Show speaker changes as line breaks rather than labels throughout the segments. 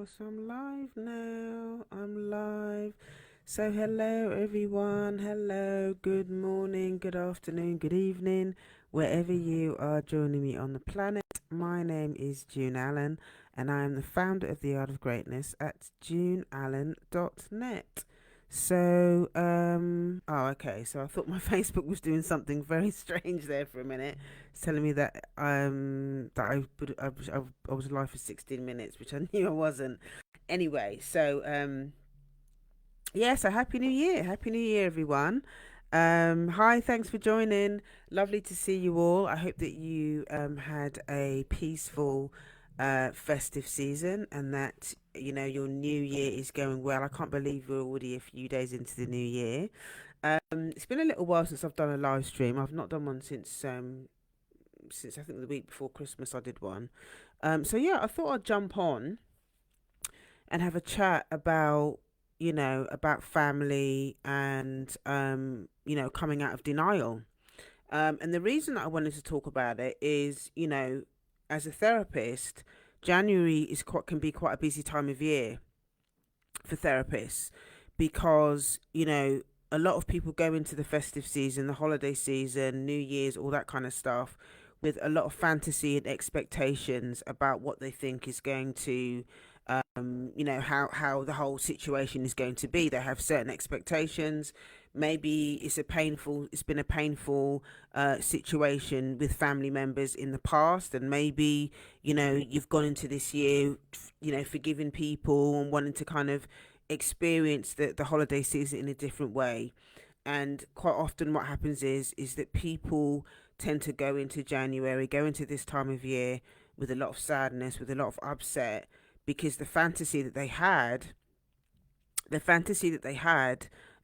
So I'm live now. I'm live. So hello everyone. Hello. Good morning, good afternoon, good evening, wherever you are joining me on the planet. My name is June Allen and I am the founder of The Art of Greatness at juneallen.net. Okay, so I thought my Facebook was doing something very strange there for a minute. It's telling me that I was live for 16 minutes, which I knew I wasn't. Anyway, so happy New Year. Happy New Year everyone. Hi, thanks for joining. Lovely to see you all. I hope that you had a peaceful festive season and that your new year is going well. I can't believe we're already a few days into the new year. It's been a little while since I've done a live stream. I've not done one since I think the week before Christmas I did one. So yeah, I thought I'd jump on and have a chat about about family and coming out of denial. And the reason that I wanted to talk about it is as a therapist, January is quite can be quite a busy time of year for therapists because a lot of people go into the festive season, the holiday season, New Year's, all that kind of stuff with a lot of fantasy and expectations about what they think is going to how the whole situation is going to be. They have certain expectations. Maybe it's been a painful situation with family members in the past, and maybe you've gone into this year forgiving people and wanting to kind of experience the holiday season in a different way. And quite often what happens is that people tend to go into this time of year with a lot of sadness, with a lot of upset, because the fantasy that they had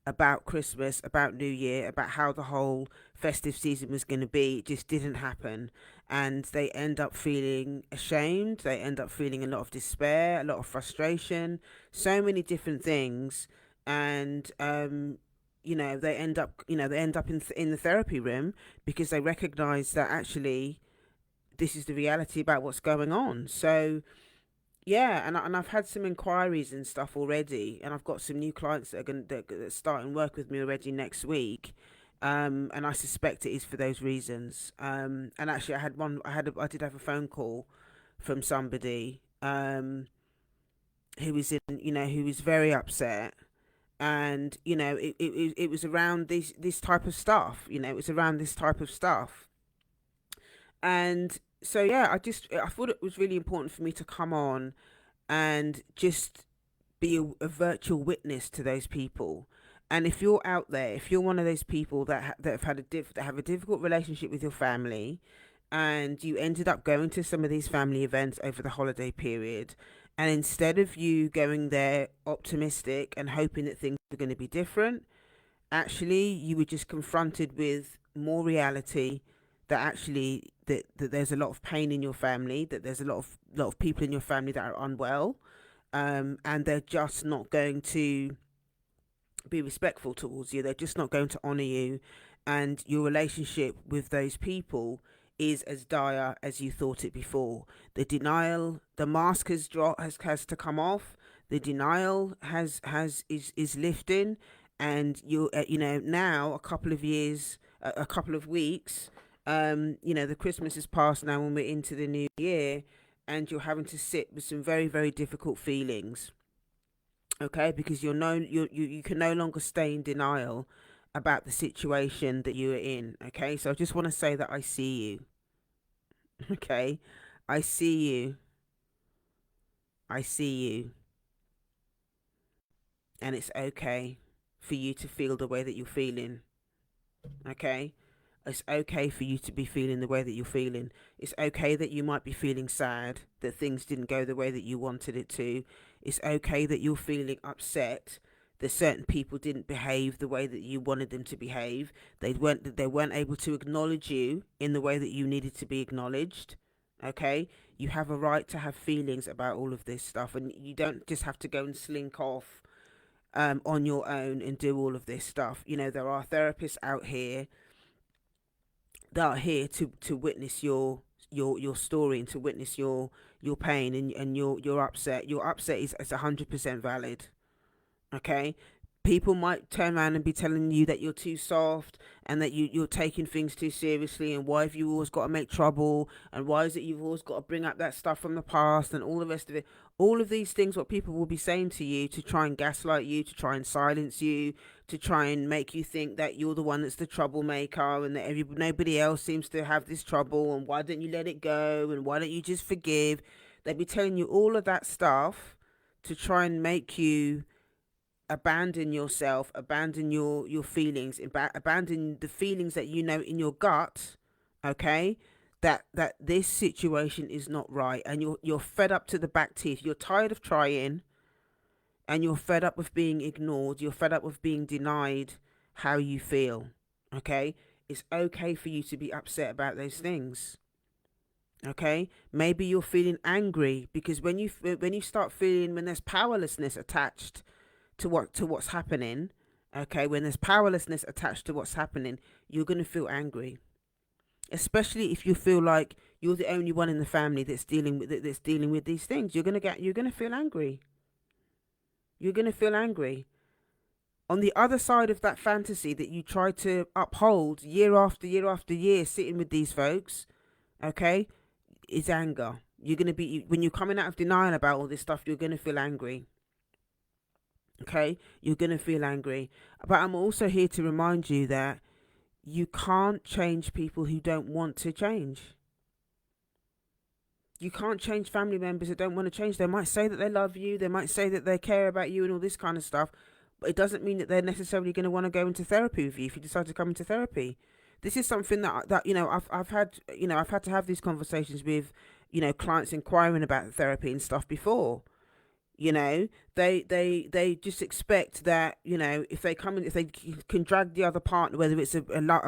about Christmas, about New Year, about how the whole festive season was going to be, just didn't happen. And they end up feeling ashamed. They end up feeling a lot of despair, a lot of frustration, so many different things. And, they end up in the therapy room because they recognize that actually this is the reality about what's going on. So, yeah, and I've had some inquiries and stuff already, and I've got some new clients that are starting work with me already next week. And I suspect it is for those reasons. And actually, I did have a phone call from somebody who was who was very upset, and it was around this type of stuff. It was around this type of stuff, and so yeah, I thought it was really important for me to come on and just be a virtual witness to those people. And if you're out there, if you're one of those people that have that have a difficult relationship with your family, and you ended up going to some of these family events over the holiday period, and instead of you going there optimistic and hoping that things are going to be different, actually you were just confronted with more reality, that actually that there's a lot of pain in your family, that there's a lot of people in your family that are unwell, and they're just not going to be respectful towards you. They're just not going to honor you, and your relationship with those people is as dire as you thought it before. The denial, the mask has to come off. The denial is lifting, and now a couple of years, a couple of weeks. The Christmas is past now, when we're into the new year, and you're having to sit with some very, very difficult feelings. Okay, because you can no longer stay in denial about the situation that you are in. Okay, so I just want to say that I see you. Okay, I see you. I see you, and it's okay for you to feel the way that you're feeling. Okay, it's okay for you to be feeling the way that you're feeling. It's okay that you might be feeling sad that things didn't go the way that you wanted it to. It's okay that you're feeling upset that certain people didn't behave the way that you wanted them to behave. They weren't able to acknowledge you in the way that you needed to be acknowledged. Okay? You have a right to have feelings about all of this stuff, and you don't just have to go and slink off on your own and do all of this stuff. There are therapists out here that are here to witness your story, and to witness your pain and your upset. Your upset is 100% valid. Okay, people might turn around and be telling you that you're too soft and that you're taking things too seriously, and why have you always got to make trouble, and why is it you've always got to bring up that stuff from the past and all the rest of it. All of these things what people will be saying to you to try and gaslight you, to try and silence you, to try and make you think that you're the one that's the troublemaker, and that nobody else seems to have this trouble, and why don't you let it go, and why don't you just forgive. They'll be telling you all of that stuff to try and make you abandon yourself, abandon your feelings, abandon the feelings that you know in your gut, okay, that this situation is not right, and you're fed up to the back teeth. You're tired of trying, and you're fed up with being ignored. You're fed up with being denied how you feel. Okay, it's okay for you to be upset about those things. Okay, maybe you're feeling angry because when you start feeling, when there's powerlessness attached to what's happening, okay, when there's powerlessness attached to what's happening, you're going to feel angry, especially if you feel like you're the only one in the family that's dealing with these things. You're going to feel angry. You're going to feel angry. On the other side of that fantasy that you try to uphold year after year after year, sitting with these folks, okay, is anger. You're going to be, when you're coming out of denial about all this stuff, you're going to feel angry. Okay, you're going to feel angry. But I'm also here to remind you that you can't change people who don't want to change. You can't change family members that don't want to change. They might say that they love you, they might say that they care about you and all this kind of stuff, but it doesn't mean that they're necessarily going to want to go into therapy with you if you decide to come into therapy. This is something that I've had to have these conversations with clients inquiring about therapy and stuff before. They just expect that if they come in, if they can drag the other partner, whether it's a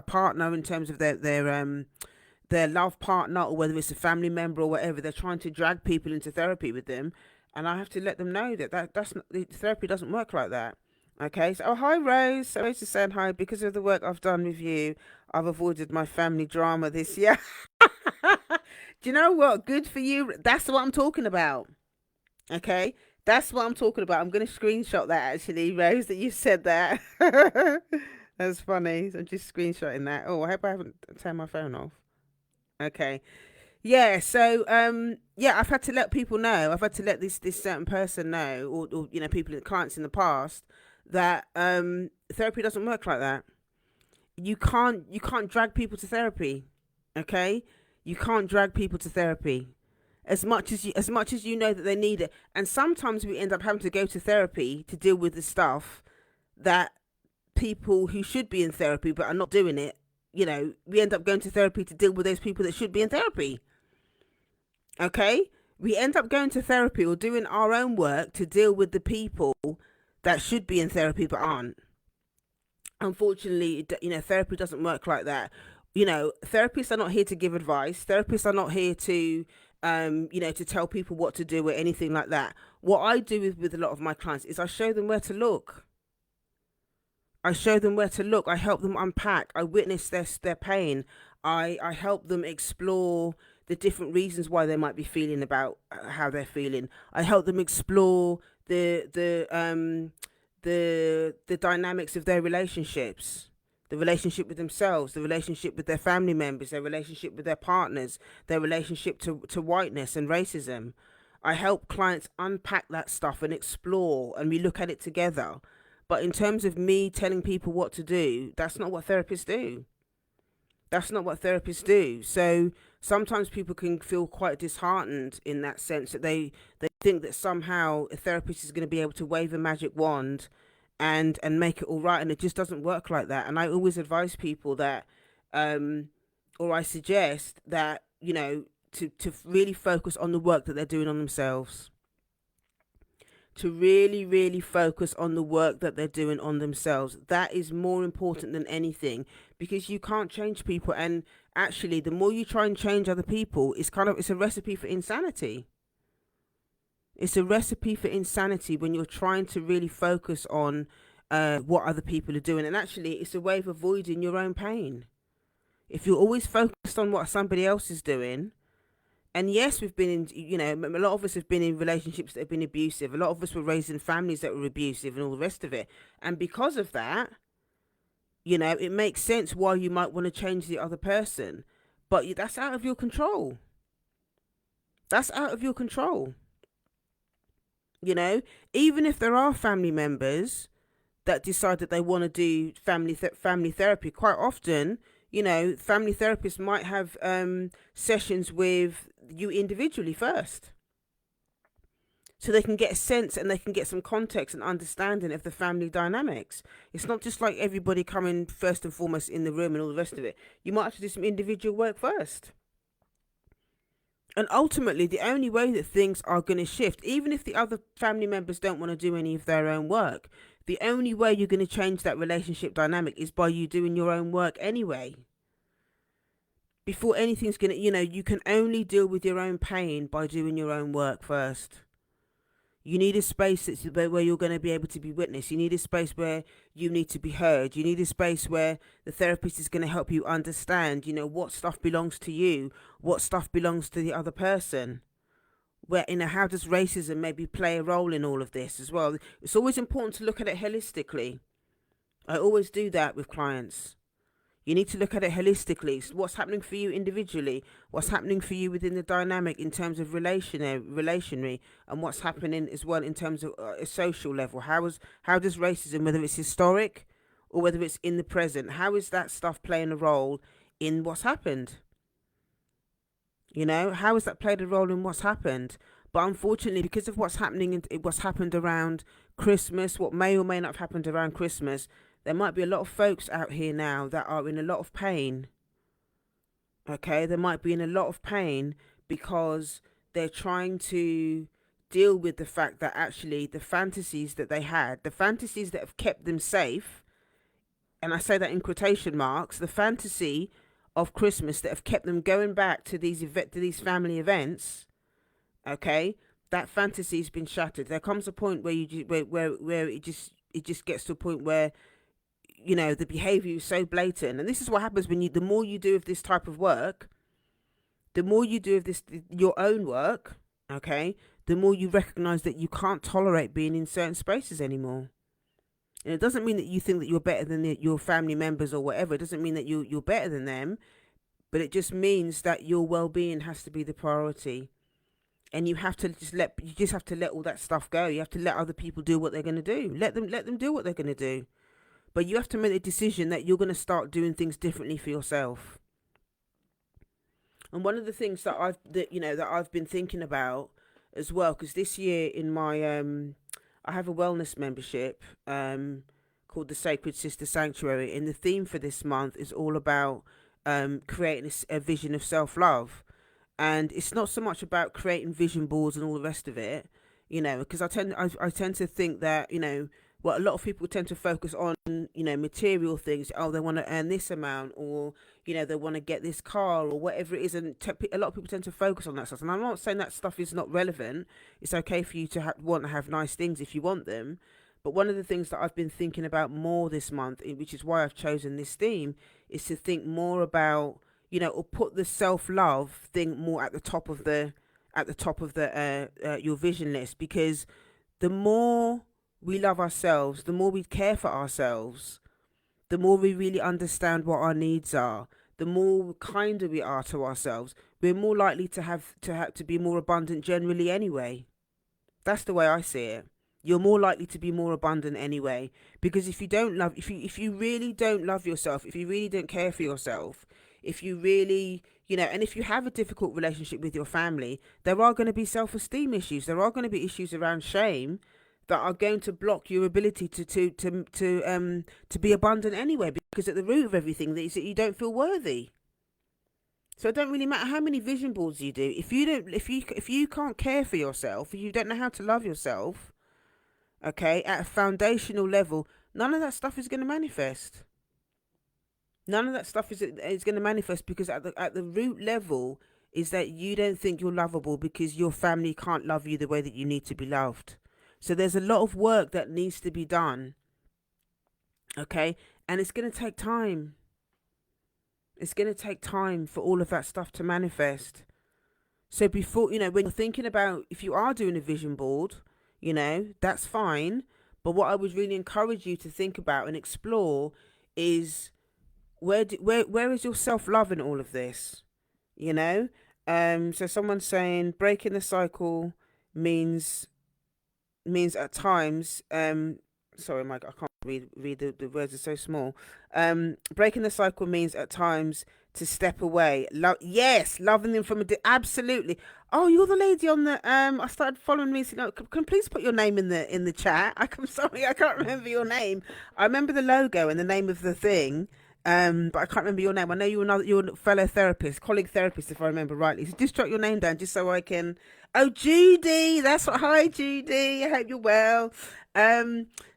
partner in terms of their love partner, or whether it's a family member or whatever, they're trying to drag people into therapy with them. And I have to let them know that's not, therapy doesn't work like that. Okay, so hi Rose. So Rose is saying hi. Because of the work I've done with you, I've avoided my family drama this year. Do you know what? Good for you. That's what I'm talking about. Okay, that's what I'm talking about. I'm going to screenshot that actually, Rose, that you said that. That's funny. So I'm just screenshotting that. Oh, I hope I haven't turned my phone off. Okay. Yeah, so yeah, I've had to let people know. I've had to let this certain person know, or people, clients in the past, that therapy doesn't work like that. You can't drag people to therapy. Okay? You can't drag people to therapy. As much as you know that they need it. And sometimes we end up having to go to therapy to deal with the stuff that people who should be in therapy but are not doing it, we end up going to therapy to deal with those people that should be in therapy. Okay? We end up going to therapy or doing our own work to deal with the people that should be in therapy but aren't. Unfortunately, therapy doesn't work like that. Therapists are not here to give advice. Therapists are not here to to tell people what to do or anything like that. What I do with a lot of my clients is I show them where to look. I show them where to look. I help them unpack. I witness their pain. I help them explore the different reasons why they might be feeling about how they're feeling. I help them explore the dynamics of their relationships, the relationship with themselves, the relationship with their family members, their relationship with their partners, their relationship to whiteness and racism. I help clients unpack that stuff and explore, and we look at it together. But in terms of me telling people what to do, that's not what therapists do. That's not what therapists do. So sometimes people can feel quite disheartened in that sense, that they think that somehow a therapist is going to be able to wave a magic wand and make it all right, and it just doesn't work like that. And I always advise people that or I suggest that to really focus on the work that they're doing on themselves, to really, really focus on the work that they're doing on themselves. That is more important than anything, because you can't change people. And actually, the more you try and change other people, it's a recipe for insanity. It's a recipe for insanity when you're trying to really focus on what other people are doing. And actually, it's a way of avoiding your own pain. If you're always focused on what somebody else is doing, And yes, we've been in, a lot of us have been in relationships that have been abusive. A lot of us were raised in families that were abusive and all the rest of it. And because of that, it makes sense why you might want to change the other person. But that's out of your control. That's out of your control. Even if there are family members that decide that they want to do family therapy, quite often, family therapists might have sessions with you individually first, so they can get a sense and they can get some context and understanding of the family dynamics. It's not just like everybody coming first and foremost in the room and all the rest of it. You might have to do some individual work first. And ultimately, the only way that things are going to shift, even if the other family members don't want to do any of their own work, the only way you're going to change that relationship dynamic is by you doing your own work anyway. Before anything's going to, you can only deal with your own pain by doing your own work first. You need a space where you're going to be able to be witnessed. You need a space where you need to be heard. You need a space where the therapist is going to help you understand, what stuff belongs to you, what stuff belongs to the other person. Where, how does racism maybe play a role in all of this as well? It's always important to look at it holistically. I always do that with clients. You need to look at it holistically. What's happening for you individually? What's happening for you within the dynamic in terms of relationary, and what's happening as well in terms of a social level? How does racism, whether it's historic or whether it's in the present, how is that stuff playing a role in what's happened? How has that played a role in what's happened? But unfortunately, because of what's happening and what's happened around Christmas, what may or may not have happened around Christmas, there might be a lot of folks out here now that are in a lot of pain. Okay, they might be in a lot of pain because they're trying to deal with the fact that actually the fantasies that they had, the fantasies that have kept them safe, and I say that in quotation marks, the fantasy of Christmas that have kept them going back to these family events, okay, that fantasy has been shattered. There comes a point where where it just gets to a point where the behavior is so blatant. And this is what happens when the more you do of this type of work, the more you do of your own work, okay, the more you recognize that you can't tolerate being in certain spaces anymore. And it doesn't mean that you think that you're better than your family members or whatever. It doesn't mean that you're better than them, but it just means that your well-being has to be the priority. And you just have to let all that stuff go. You have to let other people do what they're going to do. Let them do what they're going to do. But you have to make a decision that you're going to start doing things differently for yourself. And one of the things that I've been thinking about as well, because this year in my I have a wellness membership called the Sacred Sister Sanctuary, and the theme for this month is all about creating a vision of self-love. And it's not so much about creating vision boards and all the rest of it, because I tend to think that a lot of people tend to focus on, material things. Oh, they want to earn this amount, or, they want to get this car or whatever it is. And a lot of people tend to focus on that stuff. And I'm not saying that stuff is not relevant. It's okay for you to want to have nice things if you want them. But one of the things that I've been thinking about more this month, which is why I've chosen this theme, is to think more about, or put the self-love thing more at the top of your vision list. Because the more we love ourselves, the more we care for ourselves, the more we really understand what our needs are, the more kinder we are to ourselves, we're more likely to be more abundant generally anyway. That's the way I see it. You're more likely to be more abundant anyway, because if you really don't love yourself, if you really don't care for yourself, if you really, and if you have a difficult relationship with your family, there are going to be self-esteem issues. There are going to be issues around shame that are going to block your ability to be abundant anyway, because at the root of everything is that you don't feel worthy. So it don't really matter how many vision boards you do. If you can't care for yourself, if you don't know how to love yourself, okay, at a foundational level, none of that stuff is going to manifest. None of that stuff is going to manifest, because at the root level is that you don't think you're lovable because your family can't love you the way that you need to be loved. So there's a lot of work that needs to be done, okay? And it's going to take time. It's going to take time for all of that stuff to manifest. So before, when you're thinking about, if you are doing a vision board, that's fine. But what I would really encourage you to think about and explore is, where is your self love in all of this? You know, so someone's saying breaking the cycle means at times, sorry, Mike, I can't read the words are so small. Breaking the cycle means at times to step away. Yes, loving them from absolutely. Oh, you're the lady on the I started following me. So, can please put your name in the chat? I'm sorry, I can't remember your name. I remember the logo and the name of the thing. But I can't remember your name. I know you're a fellow therapist, colleague therapist, if I remember rightly. So just jot your name down, just so I can. Oh, Judy, that's what. Hi, Judy. I hope you're well.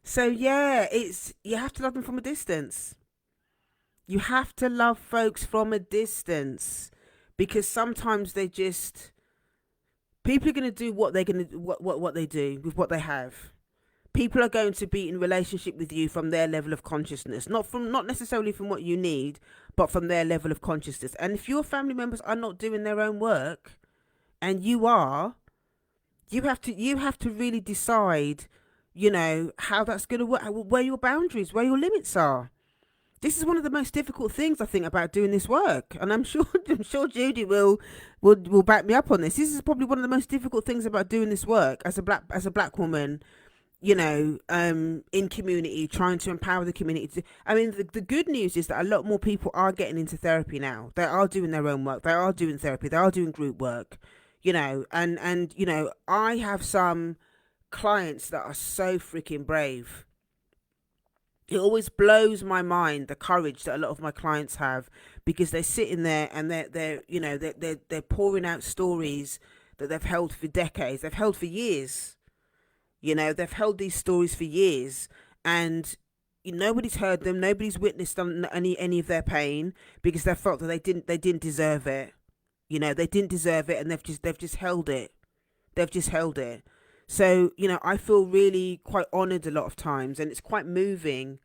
So yeah, it's, you have to love them from a distance. You have to love folks from a distance, because sometimes people are going to do what they're going to what they do with what they have. People are going to be in relationship with you from their level of consciousness, not necessarily from what you need, but from their level of consciousness. And if your family members are not doing their own work, and you have to really decide, how that's going to work, where your boundaries, where your limits are. This is one of the most difficult things, I think, about doing this work, and I'm sure Judy will back me up on this. This is probably one of the most difficult things about doing this work as a black woman, in community, trying to empower the community. I mean, the good news is that a lot more people are getting into therapy now. They are doing their own work. They are doing therapy. They are doing group work, and I have some clients that are so freaking brave. It always blows my mind, the courage that a lot of my clients have, because they're sitting there and they're pouring out stories that they've held for decades. They've held for years. They've held these stories for years, and nobody's heard them. Nobody's witnessed any of their pain, because they felt that they didn't deserve it. They didn't deserve it, and they've just held it. They've just held it. So I feel really quite honoured a lot of times, and it's quite moving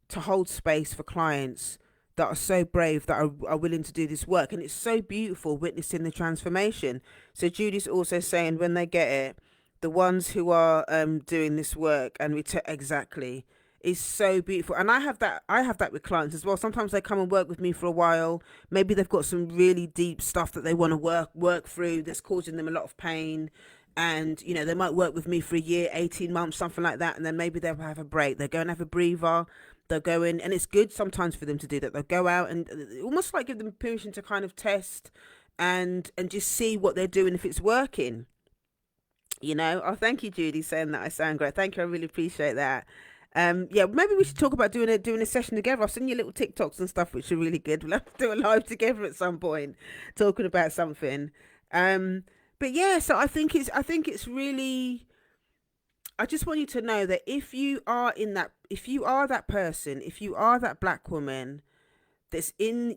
to hold space for clients that are so brave, that are willing to do this work, and it's so beautiful witnessing the transformation. So Judy's also saying, when they get it, the ones who are doing this work and exactly, is so beautiful. And I have that with clients as well. Sometimes they come and work with me for a while. Maybe they've got some really deep stuff that they want to work through, that's causing them a lot of pain, and they might work with me for a year, 18 months, something like that, and then maybe they'll have a break. They'll go and have a breather. They'll go in, and it's good sometimes for them to do that. They'll go out and almost like give them permission to kind of test and just see what they're doing, if it's working. Oh, thank you, Judy, saying that I sound great. Thank you, I really appreciate that. Yeah, maybe we should talk about doing a session together. I've seen your little TikToks and stuff, which are really good. We'll have to do a live together at some point, talking about something. But yeah, so I think it's really. I just want you to know that if you are that person, if you are that black woman that's in,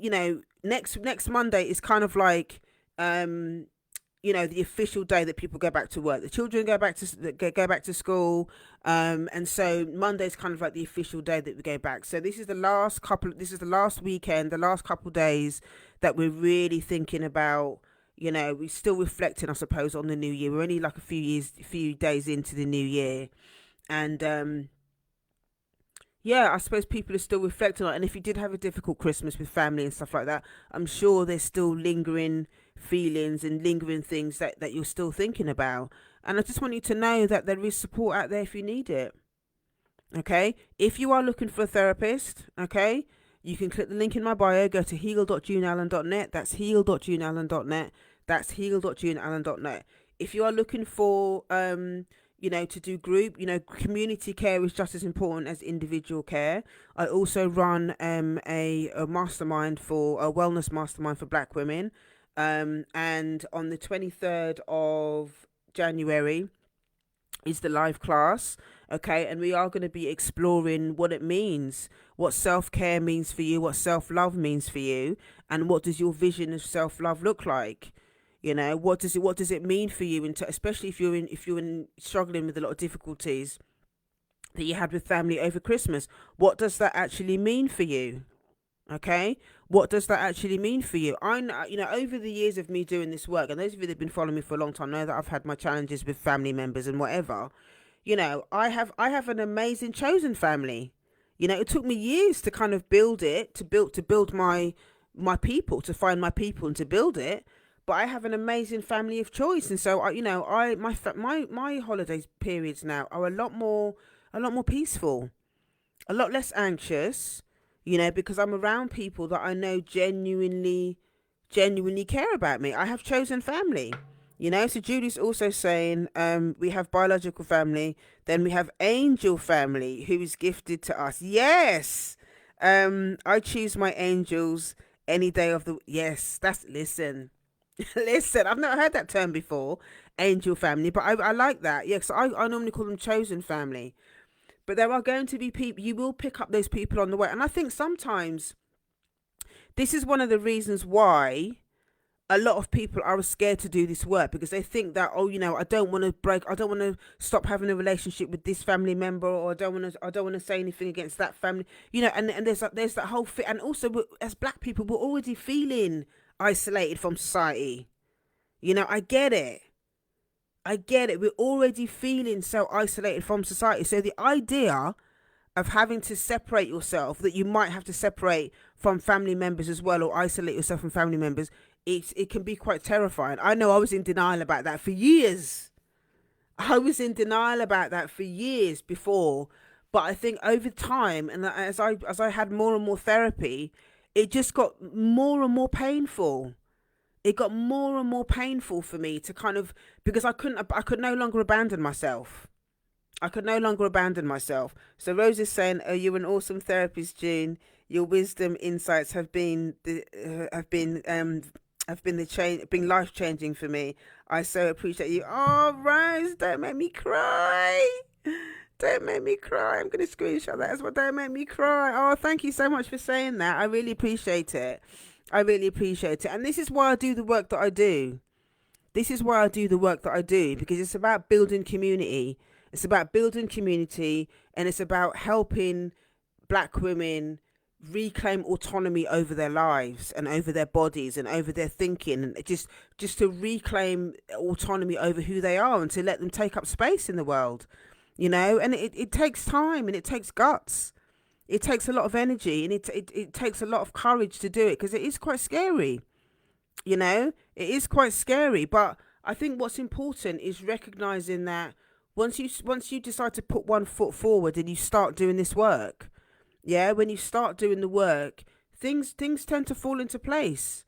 next Monday is kind of like, the official day that people go back to work. The children go back to school, and so Monday's kind of like the official day that we go back. So this is the last weekend, the last couple days that we're really thinking about. We're still reflecting, I suppose, on the new year. We're only like a few days into the new year, and yeah, I suppose people are still reflecting on it. And if you did have a difficult Christmas with family and stuff like that, I'm sure there's still lingering feelings and lingering things that you're still thinking about. And I just want you to know that there is support out there if you need it. Okay? If you are looking for a therapist, okay, you can click the link in my bio, go to heal.juneallen.net. That's heal.juneallen.net. That's heal.juneallen.net. If you are looking for to do group, community care is just as important as individual care. I also run a mastermind, for a wellness mastermind for black women. And on the 23rd of January is the live class. Okay, and we are going to be exploring what it means, what self-care means for you, what self-love means for you, and what does your vision of self-love look like. What does it mean for you, especially if you're struggling with a lot of difficulties that you had with family over Christmas. What does that actually mean for you? Okay, what does that actually mean for you? I know, over the years of me doing this work, and those of you that have been following me for a long time know that I've had my challenges with family members and whatever. I have an amazing chosen family. It took me years to kind of build it, to build my people, to find my people and to build it. But I have an amazing family of choice, and so my holidays periods now are a lot more peaceful, a lot less anxious, because I'm around people that I know genuinely care about me. I have chosen family. So Julie's also saying, we have biological family, then we have angel family who is gifted to us. Yes. I choose my angels any day of the, yes, listen. Listen, I've never heard that term before, angel family, but I like that. Yeah, so I normally call them chosen family. But there are going to be people, you will pick up those people on the way. And I think sometimes this is one of the reasons why a lot of people are scared to do this work, because they think that, oh, I don't want to I don't want to stop having a relationship with this family member, or I don't want to say anything against that family, and there's that whole fit. And also, as black people, we're already feeling isolated from society. I get it. We're already feeling so isolated from society. So the idea of having to separate yourself, that you might have to separate from family members as well, or isolate yourself from family members, it can be quite terrifying. I know I was in denial about that for years. I was in denial about that for years before, but I think over time, and as I had more and more therapy, it just got more and more painful. It got more and more painful for me to kind of, because I could no longer abandon myself. I could no longer abandon myself. So Rose is saying, "Oh, you're an awesome therapist, June. Your wisdom, insights have been life changing for me. I so appreciate you." Oh, Rose, don't make me cry. Don't make me cry. I'm gonna screenshot that as well. Don't make me cry. Oh, thank you so much for saying that. I really appreciate it. I really appreciate it. And this is why I do the work that I do. This is why I do the work that I do, because it's about building community. It's about building community, and it's about helping black women reclaim autonomy over their lives and over their bodies and over their thinking, and just to reclaim autonomy over who they are, and to let them take up space in the world. And it takes time, and it takes guts. It takes a lot of energy, and it takes a lot of courage to do it, because it is quite scary. It is quite scary. But I think what's important is recognizing that once you decide to put one foot forward and you start doing this work, yeah, when you start doing the work, things tend to fall into place.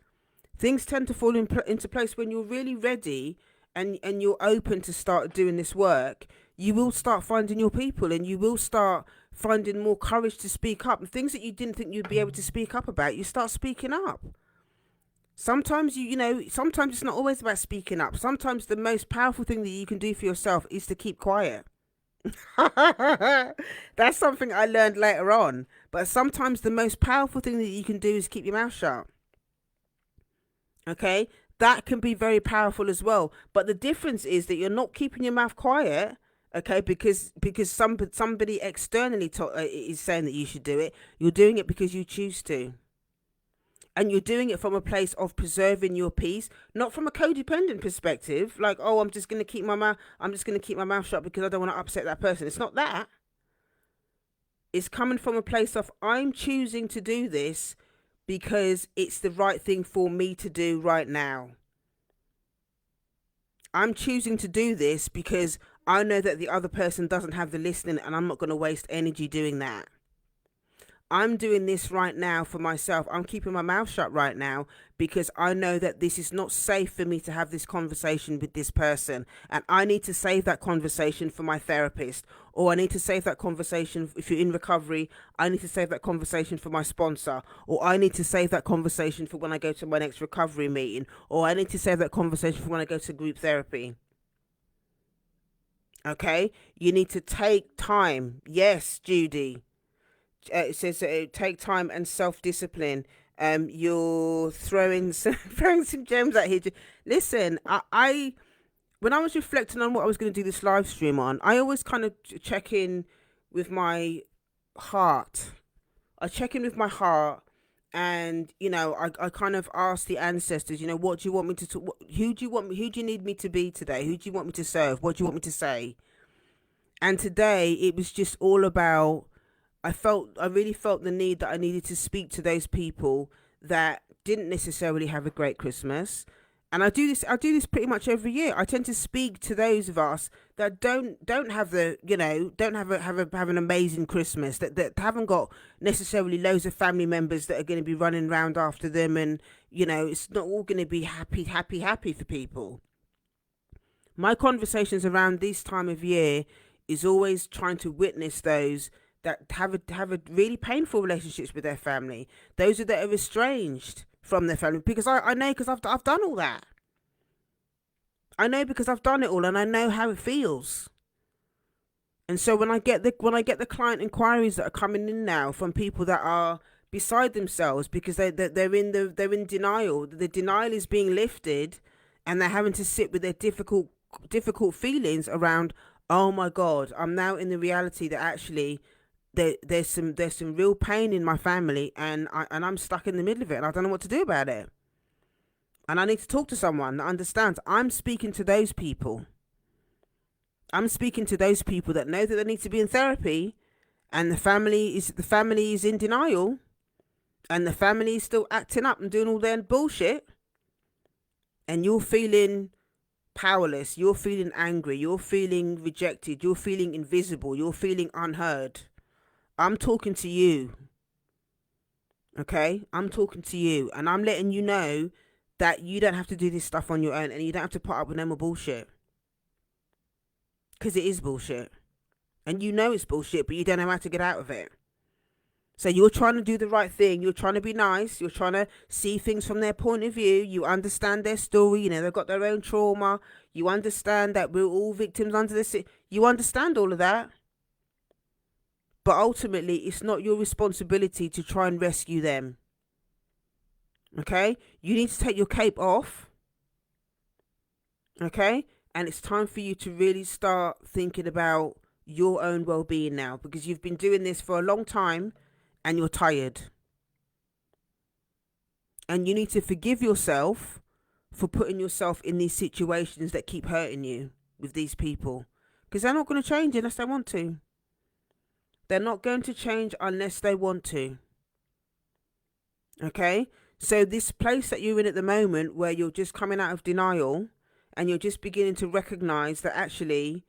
Things tend to fall into place when you're really ready, and you're open to start doing this work. You will start finding your people, and you will start finding more courage to speak up. And things that you didn't think you'd be able to speak up about, you start speaking up. Sometimes sometimes it's not always about speaking up. Sometimes the most powerful thing that you can do for yourself is to keep quiet. That's something I learned later on. But sometimes the most powerful thing that you can do is keep your mouth shut. Okay? That can be very powerful as well. But the difference is that you're not keeping your mouth quiet, okay, because somebody externally is saying that you should do it. You're doing it because you choose to. And you're doing it from a place of preserving your peace, not from a codependent perspective, like, oh, I'm just going to keep my mouth shut because I don't want to upset that person. It's not that. It's coming from a place of, I'm choosing to do this because it's the right thing for me to do right now. I'm choosing to do this because I know that the other person doesn't have the listening, and I'm not going to waste energy doing that. I'm doing this right now for myself. I'm keeping my mouth shut right now because I know that this is not safe for me to have this conversation with this person. And I need to save that conversation for my therapist, or I need to save that conversation, if you're in recovery, I need to save that conversation for my sponsor, or I need to save that conversation for when I go to my next recovery meeting, or I need to save that conversation for when I go to group therapy. Okay? You need to take time. Yes, Judy. It says take time and self-discipline. You're throwing some gems out here. Listen, I when I was reflecting on what I was going to do this live stream on, I always kind of check in with my heart. I check in with my heart, And I kind of asked the ancestors, what do you want me to talk, who do you want me, who do you need me to be today, who do you want me to serve, what do you want me to say? And today it was just all about, I really felt the need that I needed to speak to those people that didn't necessarily have a great Christmas. And I do this pretty much every year. I tend to speak to those of us that don't have the, don't have an amazing Christmas, that haven't got necessarily loads of family members that are going to be running around after them, and it's not all going to be happy for people. My conversations around this time of year is always trying to witness those that have a really painful relationships with their family, those that are estranged from their family, because I know, because I've done all that. I know because I've done it all, and I know how it feels. And so when I get the client inquiries that are coming in now from people that are beside themselves because they're in denial, the denial is being lifted, and they're having to sit with their difficult feelings around, oh my god, I'm now in the reality that actually there's some real pain in my family, and I'm stuck in the middle of it, and I don't know what to do about it, and I need to talk to someone that understands. I'm speaking to those people. I'm speaking to those people that know that they need to be in therapy, and the family is in denial, and the family is still acting up and doing all their bullshit, and you're feeling powerless, you're feeling angry, you're feeling rejected, you're feeling invisible, you're feeling unheard. I'm talking to you, okay? I'm talking to you, and I'm letting you know that you don't have to do this stuff on your own, and you don't have to put up with no more bullshit, because it is bullshit. And it's bullshit, but you don't know how to get out of it. So you're trying to do the right thing. You're trying to be nice. You're trying to see things from their point of view. You understand their story. They've got their own trauma. You understand that we're all victims under the. You understand all of that. But ultimately, it's not your responsibility to try and rescue them. Okay? You need to take your cape off. Okay? And it's time for you to really start thinking about your own well-being now, because you've been doing this for a long time and you're tired. And you need to forgive yourself for putting yourself in these situations that keep hurting you with these people, because they're not going to change unless they want to. They're not going to change unless they want to. Okay? So this place that you're in at the moment, where you're just coming out of denial and you're just beginning to recognize that actually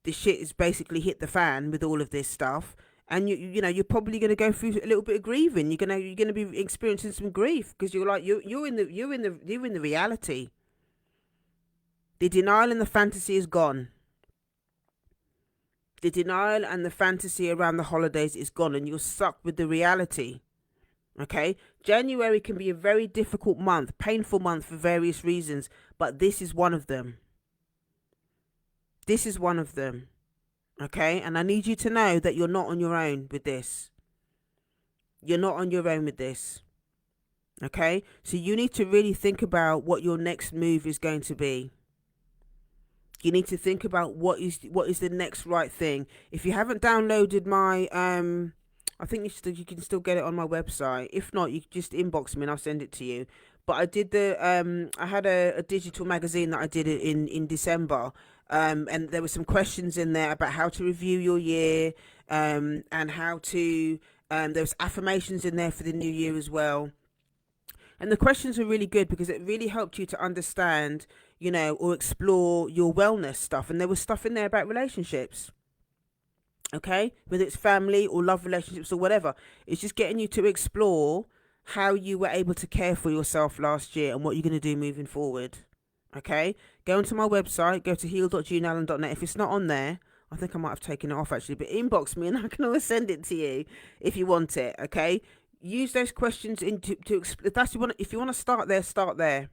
the shit has basically hit the fan with all of this stuff, and you're probably going to go through a little bit of grieving. You're gonna be experiencing some grief, because you're in the reality. The denial and the fantasy is gone. The denial and the fantasy around the holidays is gone, and you're stuck with the reality. Okay? January can be a very difficult month, painful month for various reasons, but this is one of them. This is one of them. Okay? And I need you to know that you're not on your own with this. You're not on your own with this. Okay? So you need to really think about what your next move is going to be. You need to think about what is the next right thing. If you haven't downloaded my I think you can still get it on my website. If not, you can just inbox me and I'll send it to you. But I did I had a digital magazine that I did in December. And there were some questions in there about how to review your year, and how to there was affirmations in there for the new year as well. And the questions were really good because it really helped you to understand, or explore your wellness stuff. And there was stuff in there about relationships. Okay? Whether it's family or love relationships or whatever. It's just getting you to explore how you were able to care for yourself last year and what you're going to do moving forward. Okay? Go onto my website, go to heal.juneallen.net. If it's not on there, I think I might have taken it off actually, but inbox me and I can always send it to you if you want it. Okay? Use those questions if you want to start there, start there.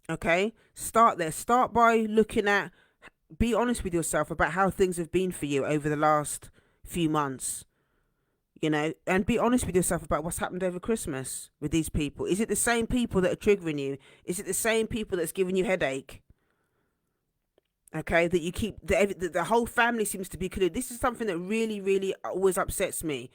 Okay? Start there. Start by looking at, be honest with yourself about how things have been for you over the last few months. And be honest with yourself about what's happened over Christmas with these people. Is it the same people that are triggering you? Is it the same people that's giving you headache? Okay, that you keep, the whole family seems to be colluded. This is something that really, really always upsets me.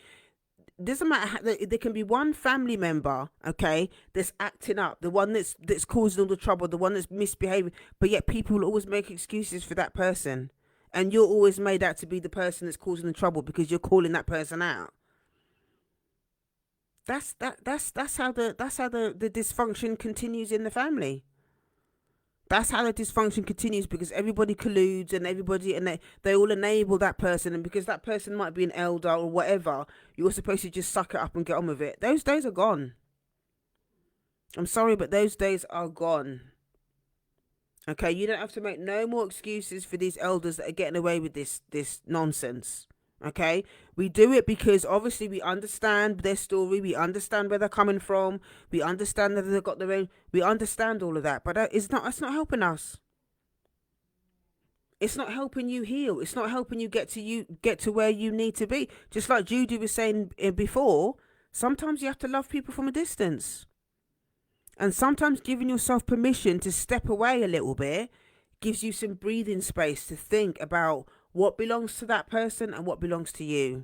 doesn't matter there can be one family member, okay, that's acting up, the one that's causing all the trouble, the one that's misbehaving, but yet people will always make excuses for that person, and you're always made out to be the person that's causing the trouble because you're calling that person out. That's how the dysfunction continues in the family. That's how the dysfunction continues, because everybody colludes and everybody, and they all enable that person, and because that person might be an elder or whatever, you're supposed to just suck it up and get on with it. Those days are gone. I'm sorry, but those days are gone. Okay, you don't have to make no more excuses for these elders that are getting away with this nonsense. Okay, we do it because obviously we understand their story, we understand where they're coming from, we understand that they've got their own, we understand all of that, but it's not helping us. It's not helping you heal. It's not helping you get to where you need to be. Just like Judy was saying before, sometimes you have to love people from a distance. And sometimes giving yourself permission to step away a little bit gives you some breathing space to think about what belongs to that person and what belongs to you.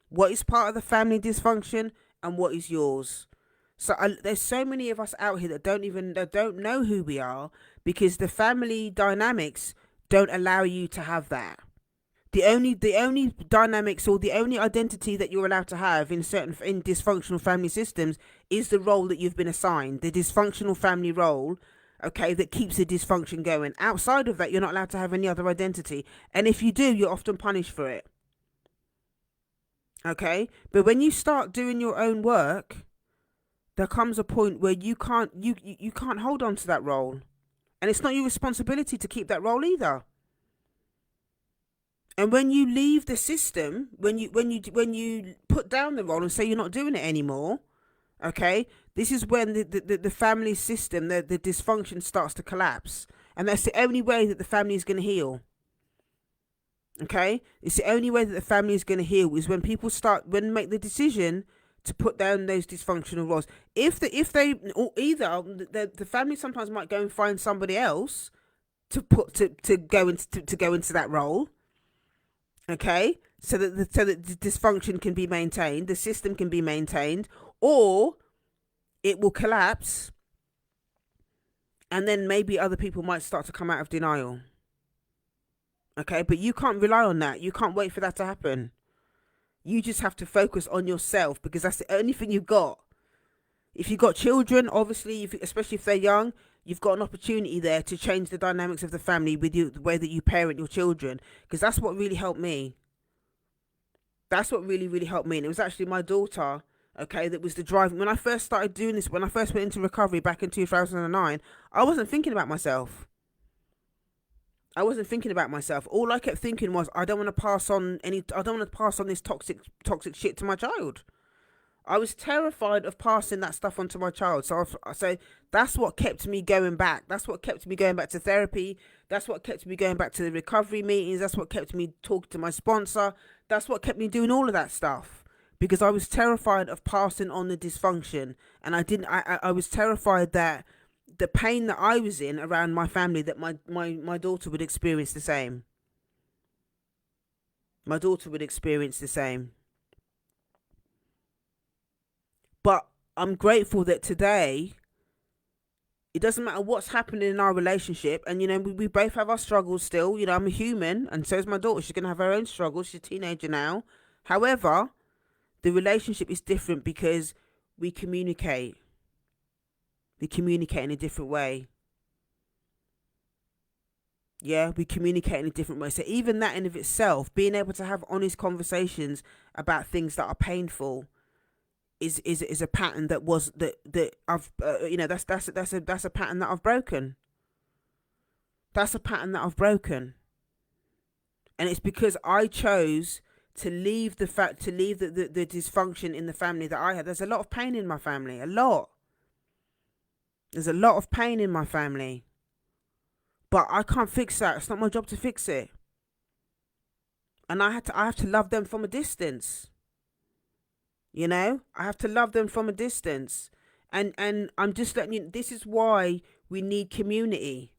What is part of the family dysfunction and what is yours. So there's so many of us out here that don't know who we are, because the family dynamics don't allow you to have that. The only dynamics, or the only identity that you're allowed to have in dysfunctional family systems is the role that you've been assigned, the dysfunctional family role, okay, that keeps the dysfunction going. Outside of that, you're not allowed to have any other identity, and if you do, you're often punished for it. Okay, but when you start doing your own work, there comes a point where you can't hold on to that role, and it's not your responsibility to keep that role either. And when you leave the system, when you put down the role and say you're not doing it anymore, okay, this is when the family system, the dysfunction starts to collapse. And that's the only way that the family is going to heal. Okay, it's the only way that the family is going to heal is when people make the decision to put down those dysfunctional roles. If they or either the family sometimes might go and find somebody else to go into that role. Okay, so that the dysfunction can be maintained, the system can be maintained, or it will collapse, and then maybe other people might start to come out of denial. Okay, but you can't rely on that. You can't wait for that to happen. You just have to focus on yourself, because that's the only thing you've got. If you've got children, obviously, especially if they're young, you've got an opportunity there to change the dynamics of the family with the way that you parent your children, because that's what really helped me. That's what really, really helped me. And it was actually my daughter, okay, that was the driving. When I first started doing this, when I first went into recovery back in 2009, I wasn't thinking about myself. I wasn't thinking about myself. All I kept thinking was, I don't want to pass on this toxic shit to my child. I was terrified of passing that stuff on to my child. So that's what kept me going back. That's what kept me going back to therapy. That's what kept me going back to the recovery meetings. That's what kept me talking to my sponsor. That's what kept me doing all of that stuff. Because I was terrified of passing on the dysfunction. And I was terrified that the pain that I was in around my family, that my daughter would experience the same. My daughter would experience the same. But I'm grateful that today, it doesn't matter what's happening in our relationship. And, we both have our struggles still. I'm a human, and so is my daughter. She's going to have her own struggles. She's a teenager now. However, the relationship is different because we communicate. We communicate in a different way. Yeah, we communicate in a different way. So even that in of itself, being able to have honest conversations about things that are painful, is a pattern that I've that's a pattern that I've broken. That's a pattern that I've broken, and it's because I chose to leave the dysfunction in the family that I had. There's a lot of pain in my family, There's a lot of pain in my family, but I can't fix that. It's not my job to fix it, and I have to love them from a distance. I have to love them from a distance. And I'm just letting you, this is why we need community.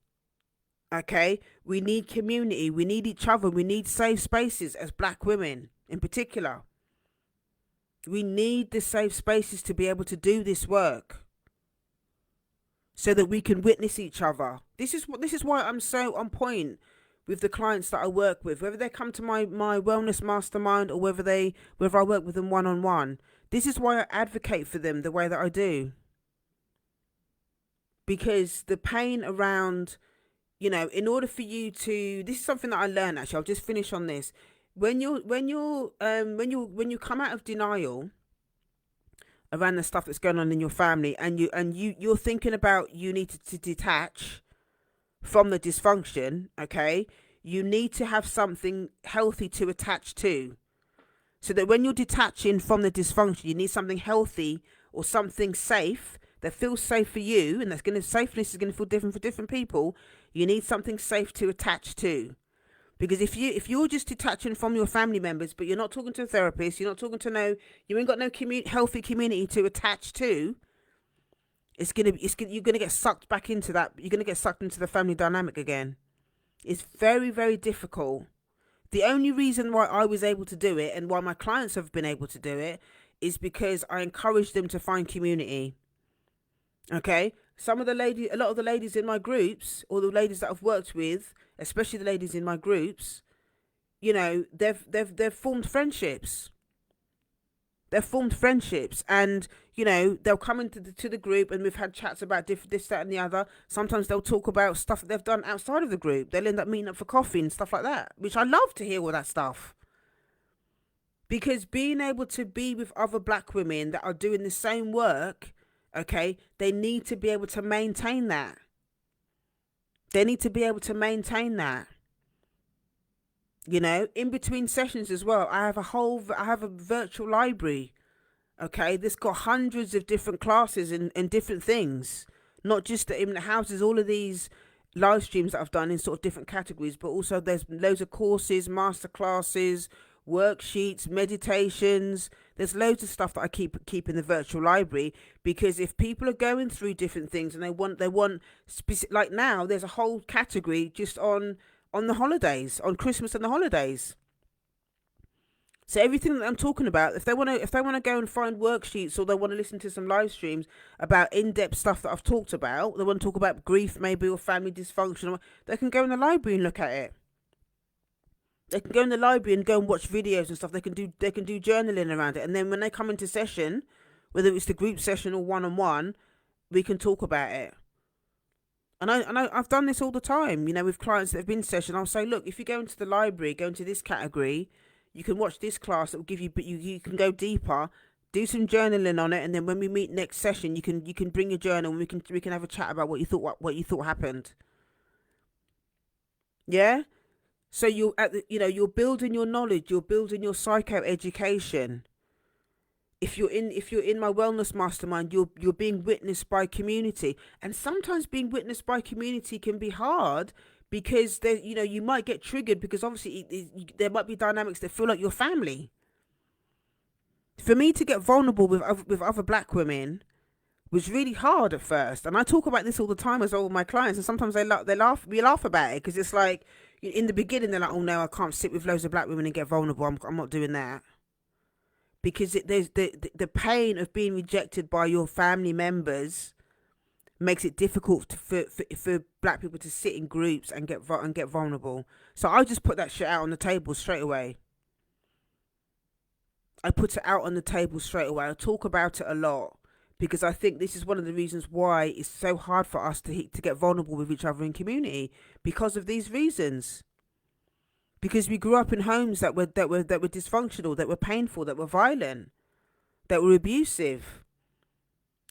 Okay? We need community. We need each other. We need safe spaces as black women in particular. We need the safe spaces to be able to do this work, so that we can witness each other. This is why I'm so on point with the clients that I work with, whether they come to my wellness mastermind or whether I work with them one on one. This is why I advocate for them the way that I do. Because the pain around, in order for you to, this is something that I learned actually. I'll just finish on this. When you come out of denial around the stuff that's going on in your family, and you're thinking about, you need to detach from the dysfunction, okay? You need to have something healthy to attach to. So that when you're detaching from the dysfunction, you need something healthy or something safe that feels safe for you, and safeness is gonna feel different for different people. You need something safe to attach to. Because if you're just detaching from your family members, but you're not talking to a therapist, you're not talking to you ain't got no healthy community to attach to, you're gonna get sucked back into that. You're gonna get sucked into the family dynamic again. It's very, very difficult. The only reason why I was able to do it, and why my clients have been able to do it, is because I encouraged them to find community. Okay, a lot of the ladies in my groups, or the ladies that I've worked with, especially the ladies in my groups, they've formed friendships. They've formed friendships, and they'll come into the group, and we've had chats about this, that, and the other. Sometimes they'll talk about stuff that they've done outside of the group. They'll end up meeting up for coffee and stuff like that, which I love to hear all that stuff. Because being able to be with other black women that are doing the same work, okay, they need to be able to maintain that. They need to be able to maintain that. In between sessions as well, I have a virtual library, okay, that's got hundreds of different classes and different things, not just in the houses, all of these live streams that I've done in sort of different categories, but also there's loads of courses, master classes, worksheets, meditations. There's loads of stuff that I keep in the virtual library, because if people are going through different things and they want specific, like now there's a whole category just on the holidays, on Christmas and the holidays. So everything that I'm talking about, if they want to go and find worksheets, or they want to listen to some live streams about in-depth stuff that I've talked about, they want to talk about grief maybe, or family dysfunction, they can go in the library and look at it. They can go in the library and go and watch videos and stuff. They can do journaling around it, and then when they come into session, whether it's the group session or one-on-one, we can talk about it. And I've done this all the time, with clients that have been in session. I'll say, look, if you go into the library, go into this category, you can watch this class that will give you, but you can go deeper, do some journaling on it, and then when we meet next session, you can bring your journal, and we can have a chat about what you thought happened. Yeah. So you're building your knowledge, you're building your psychoeducation. If you're in my wellness mastermind, you're being witnessed by community, and sometimes being witnessed by community can be hard, because you might get triggered, because obviously there might be dynamics that feel like your family. For me to get vulnerable with other black women was really hard at first, and I talk about this all the time as well with my clients, and sometimes we laugh about it, because it's like, in the beginning they're like, oh no, I can't sit with loads of black women and get vulnerable. I'm not doing that. Because there's the pain of being rejected by your family members makes it difficult for black people to sit in groups and get vulnerable. So I just put that shit out on the table straight away. I put it out on the table straight away. I talk about it a lot, because I think this is one of the reasons why it's so hard for us to get vulnerable with each other in community, because of these reasons. Because we grew up in homes that were dysfunctional, that were painful, that were violent, that were abusive.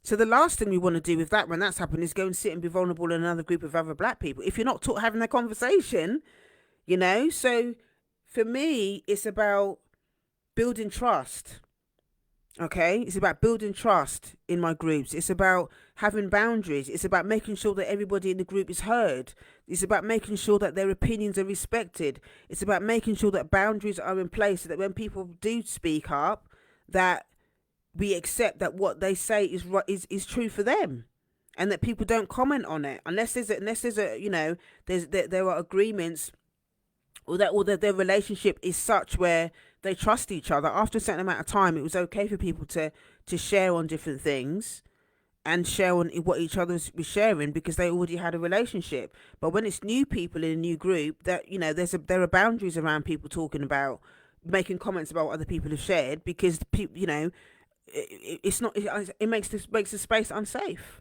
So the last thing we want to do with that, when that's happened, is go and sit and be vulnerable in another group of other black people, if you're not having that conversation, So for me, it's about building trust. Okay, it's about building trust in my groups. It's about having boundaries. It's about making sure that everybody in the group is heard. It's about making sure that their opinions are respected. It's about making sure that boundaries are in place, so that when people do speak up, that we accept that what they say is true for them, and that people don't comment on it unless there are agreements, or that their relationship is such where they trust each other. After a certain amount of time, it was okay for people to share on different things and share on what each other was sharing because they already had a relationship. But when it's new people in a new group, that there are boundaries around people talking about, making comments about what other people have shared, because people, it's not. It makes the space unsafe.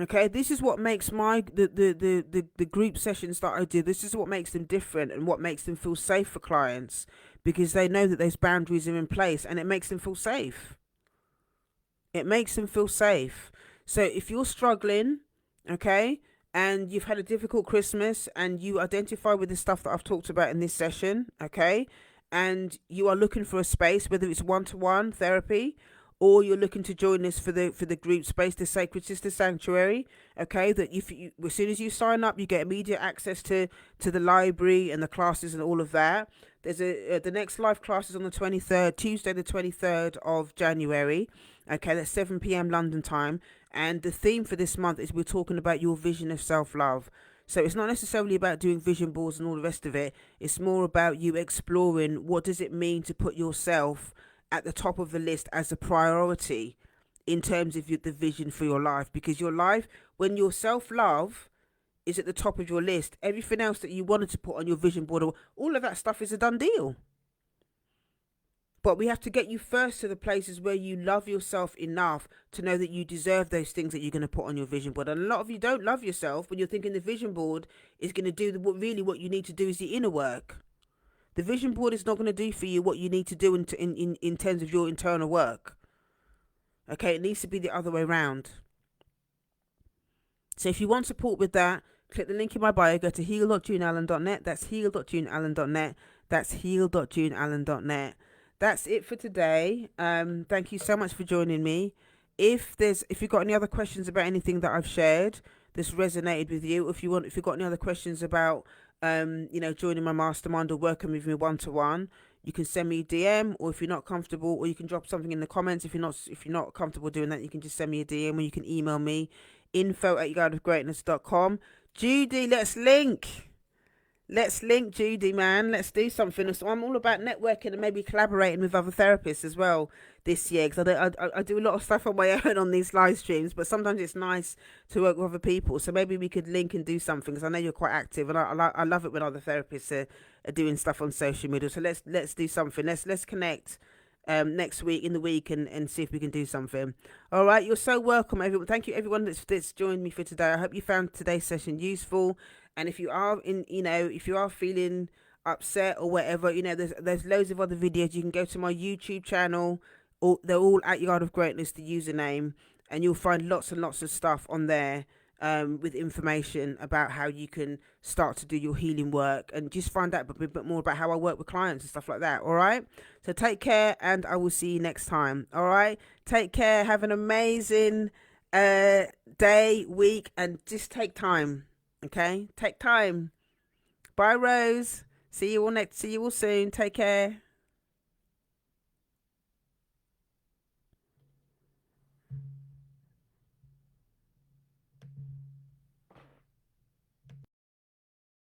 Okay, this is what makes the group sessions that I do. This is what makes them different and what makes them feel safe for clients, because they know that those boundaries are in place, and it makes them feel safe. It makes them feel safe. So if you're struggling, okay, and you've had a difficult Christmas, and you identify with the stuff that I've talked about in this session, okay, and you are looking for a space, whether it's one-to-one therapy, or you're looking to join us for the group space, the Sacred Sister Sanctuary, okay, that if you, as soon as you sign up, you get immediate access to the library and the classes and all of that. There's the next live class is on the 23rd, Tuesday the 23rd of January. Okay, that's 7 p.m. London time. And the theme for this month is we're talking about your vision of self-love. So it's not necessarily about doing vision boards and all the rest of it. It's more about you exploring what does it mean to put yourself at the top of the list as a priority in terms of the vision for your life. Because your life, when your self-love is at the top of your list, everything else that you wanted to put on your vision board, all of that stuff is a done deal. But we have to get you first to the places where you love yourself enough to know that you deserve those things that you're going to put on your vision board. And a lot of you don't love yourself when you're thinking the vision board is going to do what you need to do is the inner work. The vision board is not going to do for you what you need to do in terms of your internal work. Okay, it needs to be the other way around. So if you want support with that, click the link in my bio, go to heal.juneallen.net. That's heal.juneallen.net. That's heal.juneallen.net. That's it for today. Thank you so much for joining me. If you've got any other questions about anything that I've shared that's resonated with you, if you've got any other questions about joining my mastermind or working with me one-to-one, you can send me a DM, or if you're not comfortable, or you can drop something in the comments. If you're not comfortable doing that, you can just send me a DM, or you can email me, info@yardofgreatness.com. Judy, let's link. Let's link, Judy, man. Let's do something. So I'm all about networking and maybe collaborating with other therapists as well this year, because I do a lot of stuff on my own on these live streams, but sometimes it's nice to work with other people. So maybe we could link and do something, because I know you're quite active, and I love it when other therapists are doing stuff on social media. So let's do something. Let's connect next week in the week and see if we can do something. All right, you're so welcome, everyone. Thank you, everyone that's joined me for today. I hope you found today's session useful. And if you are if you are feeling upset or whatever, there's loads of other videos. You can go to my YouTube channel, or they're all at Yard of Greatness, the username, and you'll find lots and lots of stuff on there with information about how you can start to do your healing work, and just find out a bit more about how I work with clients and stuff like that. All right, so take care, and I will see you next time. All right, take care, have an amazing day, week, and just take time. Okay, take time. Bye, Rose. See you all soon. Take care.